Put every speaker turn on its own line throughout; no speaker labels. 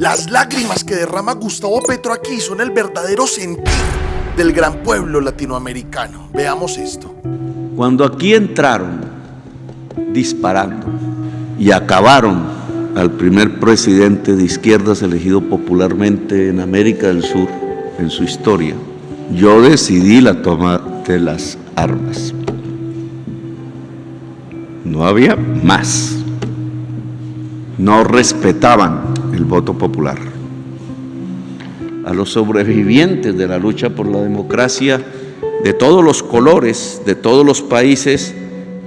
Las lágrimas que derrama Gustavo Petro aquí son el verdadero sentir del gran pueblo latinoamericano. Veamos esto.
Cuando aquí entraron disparando y acabaron al primer presidente de izquierdas elegido popularmente en América del Sur en su historia, yo decidí la toma de las armas. No había más. No respetaban el voto popular. A los sobrevivientes de la lucha por la democracia de todos los colores, de todos los países,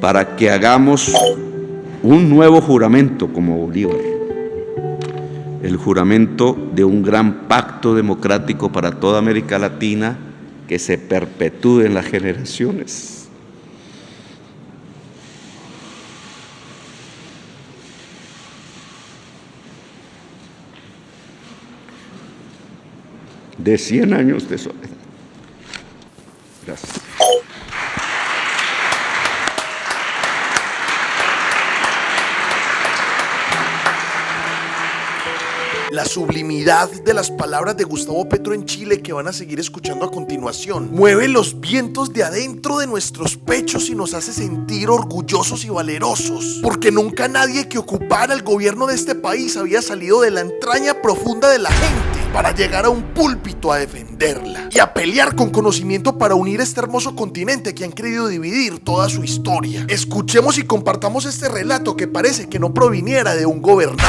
para que hagamos un nuevo juramento como Bolívar, el juramento de un gran pacto democrático para toda América Latina que se perpetúe en las generaciones. De 100 años de soledad. Gracias.
La sublimidad de las palabras de Gustavo Petro en Chile, que van a seguir escuchando a continuación, mueve los vientos de adentro de nuestros pechos y nos hace sentir orgullosos y valerosos, porque nunca nadie que ocupara el gobierno de este país había salido de la entraña profunda de la gente para llegar a un púlpito a defenderla y a pelear con conocimiento para unir este hermoso continente que han querido dividir toda su historia. Escuchemos y compartamos este relato que parece que no proviniera de un gobernante,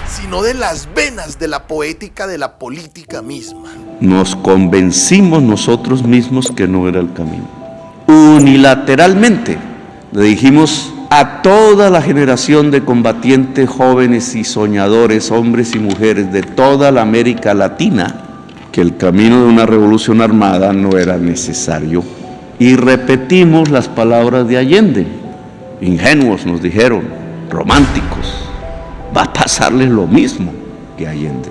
sino de las venas de la poética de la política misma.
Nos convencimos nosotros mismos que no era el camino. Unilateralmente le dijimos a toda la generación de combatientes jóvenes y soñadores, hombres y mujeres de toda la América Latina, que el camino de una revolución armada no era necesario. Y repetimos las palabras de Allende. Ingenuos, nos dijeron, románticos. Va a pasarles lo mismo que Allende.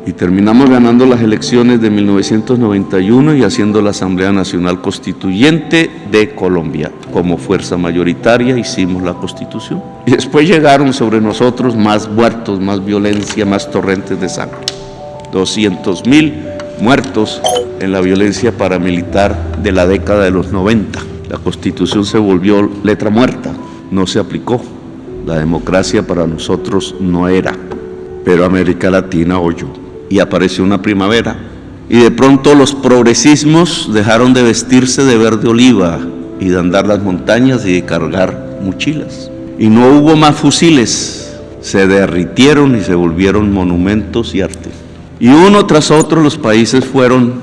Y terminamos ganando las elecciones de 1991 y haciendo la Asamblea Nacional Constituyente de Colombia. Como fuerza mayoritaria hicimos la Constitución. Y después llegaron sobre nosotros más muertos, más violencia, más torrentes de sangre. 200,000 muertos en la violencia paramilitar de la década de los 90. La Constitución se volvió letra muerta, no se aplicó. La democracia para nosotros no era, pero América Latina oyó. Y apareció una primavera. Y de pronto los progresismos dejaron de vestirse de verde oliva y de andar las montañas y de cargar mochilas. Y no hubo más fusiles, se derritieron y se volvieron monumentos y arte. Y uno tras otro los países fueron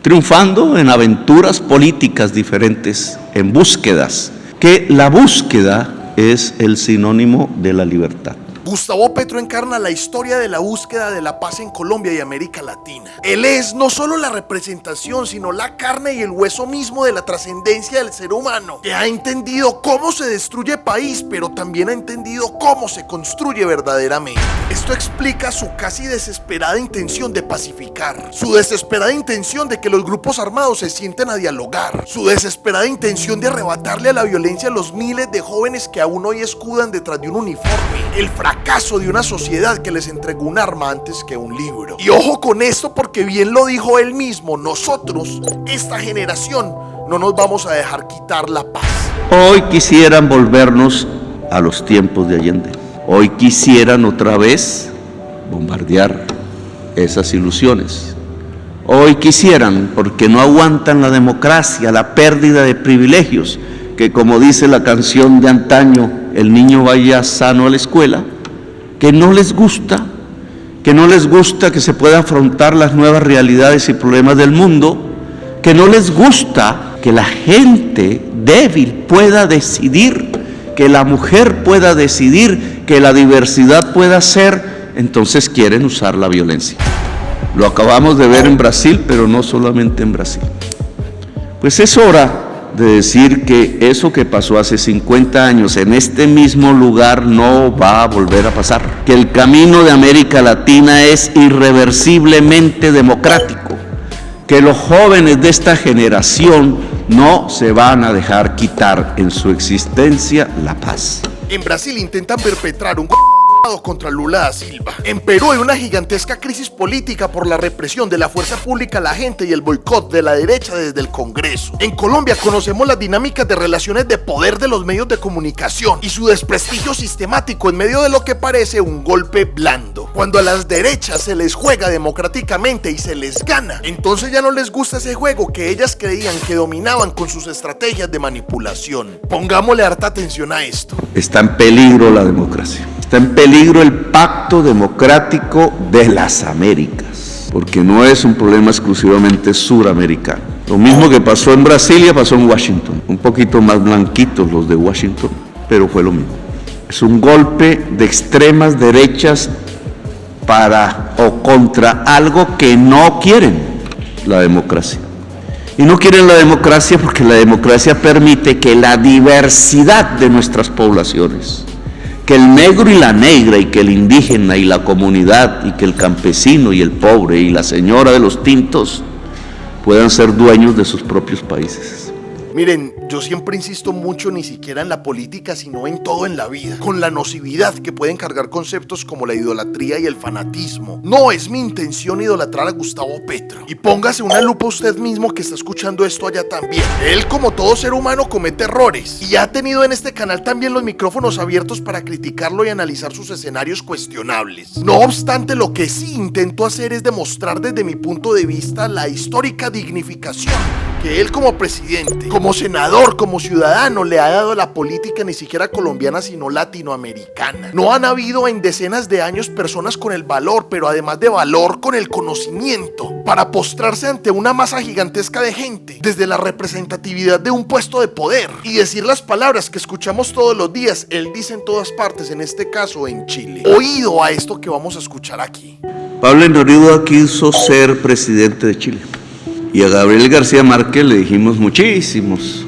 triunfando en aventuras políticas diferentes, en búsquedas, que la búsqueda es el sinónimo de la libertad.
Gustavo Petro encarna la historia de la búsqueda de la paz en Colombia y América Latina. Él es no solo la representación, sino la carne y el hueso mismo de la trascendencia del ser humano, que ha entendido cómo se destruye país, pero también ha entendido cómo se construye verdaderamente. Esto explica su casi desesperada intención de pacificar, su desesperada intención de que los grupos armados se sienten a dialogar, su desesperada intención de arrebatarle a la violencia a los miles de jóvenes que aún hoy escudan detrás de un uniforme, el fracaso de una sociedad que les entregó un arma antes que un libro. Y ojo con esto, porque bien lo dijo él mismo, nosotros, esta generación, no nos vamos a dejar quitar la paz.
Hoy quisieran volvernos a los tiempos de Allende. Hoy quisieran otra vez bombardear esas ilusiones. Hoy quisieran, porque no aguantan la democracia, la pérdida de privilegios, que como dice la canción de antaño, el niño vaya sano a la escuela, que no les gusta que se pueda afrontar las nuevas realidades y problemas del mundo, que no les gusta que la gente débil pueda decidir, que la mujer pueda decidir, que la diversidad pueda ser, entonces quieren usar la violencia. Lo acabamos de ver en Brasil, pero no solamente en Brasil. Pues es hora de decir que eso que pasó hace 50 años en este mismo lugar no va a volver a pasar, que el camino de América Latina es irreversiblemente democrático, que los jóvenes de esta generación no se van a dejar quitar en su existencia la paz.
En Brasil intentan perpetrar un contra Lula da Silva. En Perú hay una gigantesca crisis política por la represión de la fuerza pública a la gente y el boicot de la derecha desde el Congreso. En Colombia conocemos las dinámicas de relaciones de poder de los medios de comunicación y su desprestigio sistemático en medio de lo que parece un golpe blando. Cuando a las derechas se les juega democráticamente y se les gana, entonces ya no les gusta ese juego que ellas creían que dominaban con sus estrategias de manipulación. Pongámosle harta atención a esto.
Está en peligro la democracia. Está en peligro el pacto democrático de las Américas, porque no es un problema exclusivamente suramericano. Lo mismo que pasó en Brasilia pasó en Washington. Un poquito más blanquitos los de Washington, pero fue lo mismo. Es un golpe de extremas derechas para o contra algo que no quieren, la democracia. Y no quieren la democracia porque la democracia permite que la diversidad de nuestras poblaciones, que el negro y la negra, y que el indígena y la comunidad, y que el campesino y el pobre y la señora de los tintos puedan ser dueños de sus propios países.
Miren, yo siempre insisto mucho ni siquiera en la política, sino en todo en la vida, con la nocividad que pueden cargar conceptos como la idolatría y el fanatismo. No es mi intención idolatrar a Gustavo Petro. Y póngase una lupa usted mismo que está escuchando esto allá también. Él, como todo ser humano, comete errores y ha tenido en este canal también los micrófonos abiertos para criticarlo y analizar sus escenarios cuestionables. No obstante, lo que sí intento hacer es demostrar desde mi punto de vista la histórica dignificación que él como presidente, como senador, como ciudadano le ha dado a la política ni siquiera colombiana sino latinoamericana. No han habido en decenas de años personas con el valor, pero además de valor con el conocimiento, para postrarse ante una masa gigantesca de gente, desde la representatividad de un puesto de poder y decir las palabras que escuchamos todos los días, él dice en todas partes, en este caso en Chile. Oído a esto que vamos a escuchar aquí.
Pablo Neruda quiso ser presidente de Chile. Y a Gabriel García Márquez le dijimos muchísimos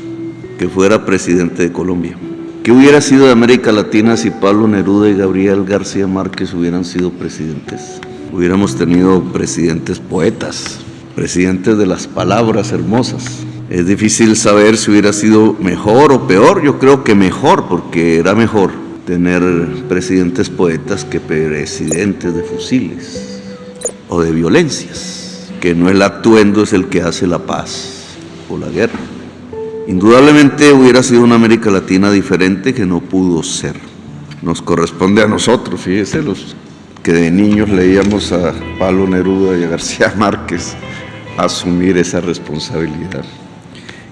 que fuera presidente de Colombia. ¿Qué hubiera sido de América Latina si Pablo Neruda y Gabriel García Márquez hubieran sido presidentes? Hubiéramos tenido presidentes poetas, presidentes de las palabras hermosas. Es difícil saber si hubiera sido mejor o peor. Yo creo que mejor, porque era mejor tener presidentes poetas que presidentes de fusiles o de violencias, que no el atuendo es el que hace la paz o la guerra. Indudablemente hubiera sido una América Latina diferente que no pudo ser. Nos corresponde a nosotros, fíjese, los que de niños leíamos a Pablo Neruda y a García Márquez, asumir esa responsabilidad,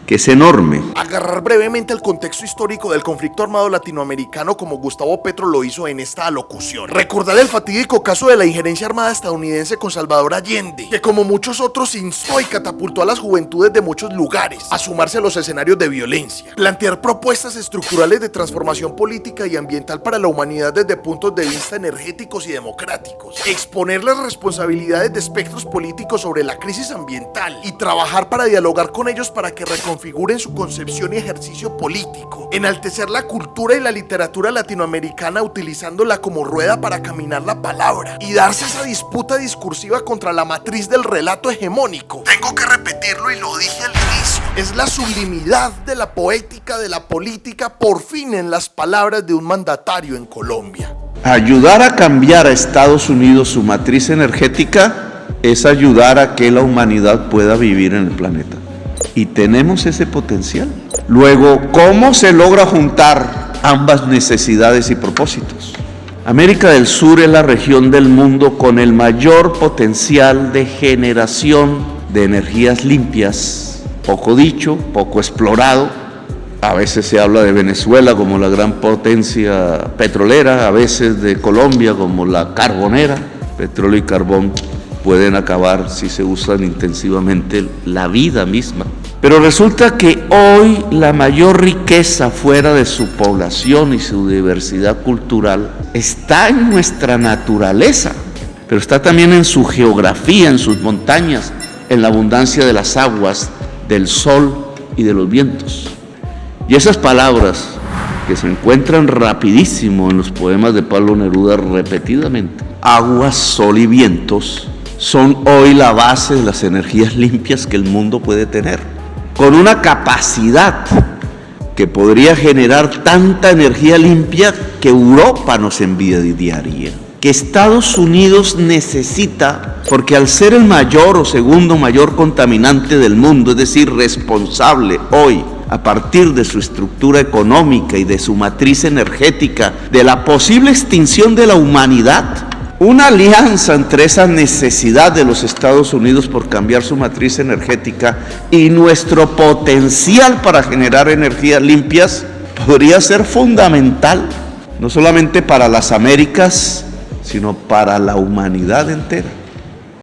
que es enorme.
Agarrar brevemente el contexto histórico del conflicto armado latinoamericano como Gustavo Petro lo hizo en esta alocución. Recordar el fatídico caso de la injerencia armada estadounidense con Salvador Allende, que como muchos otros instó y catapultó a las juventudes de muchos lugares a sumarse a los escenarios de violencia. Plantear propuestas estructurales de transformación política y ambiental para la humanidad desde puntos de vista energéticos y democráticos. Exponer las responsabilidades de espectros políticos sobre la crisis ambiental y trabajar para dialogar con ellos para que reconfiguren su concepción y ejercicio político. Enaltecer la cultura y la literatura latinoamericana utilizándola como rueda para caminar la palabra y darse esa disputa discursiva contra la matriz del relato hegemónico. Tengo que repetirlo y lo dije al inicio. Es la sublimidad de la poética de la política, por fin en las palabras de un mandatario en Colombia.
Ayudar a cambiar a Estados Unidos su matriz energética es ayudar a que la humanidad pueda vivir en el planeta. Y tenemos ese potencial. Luego, ¿cómo se logra juntar ambas necesidades y propósitos? América del Sur es la región del mundo con el mayor potencial de generación de energías limpias, poco dicho, poco explorado. A veces se habla de Venezuela como la gran potencia petrolera, a veces de Colombia como la carbonera. Petróleo y carbón pueden acabar, si se usan intensivamente, la vida misma. Pero resulta que hoy la mayor riqueza fuera de su población y su diversidad cultural está en nuestra naturaleza, pero está también en su geografía, en sus montañas, en la abundancia de las aguas, del sol y de los vientos. Y esas palabras que se encuentran rapidísimo en los poemas de Pablo Neruda repetidamente, aguas, sol y vientos, son hoy la base de las energías limpias que el mundo puede tener, con una capacidad que podría generar tanta energía limpia que Europa nos envidiaría, que Estados Unidos necesita, porque al ser el mayor o segundo mayor contaminante del mundo, es decir, responsable hoy, a partir de su estructura económica y de su matriz energética, de la posible extinción de la humanidad, una alianza entre esa necesidad de los Estados Unidos por cambiar su matriz energética y nuestro potencial para generar energías limpias podría ser fundamental, no solamente para las Américas, sino para la humanidad entera.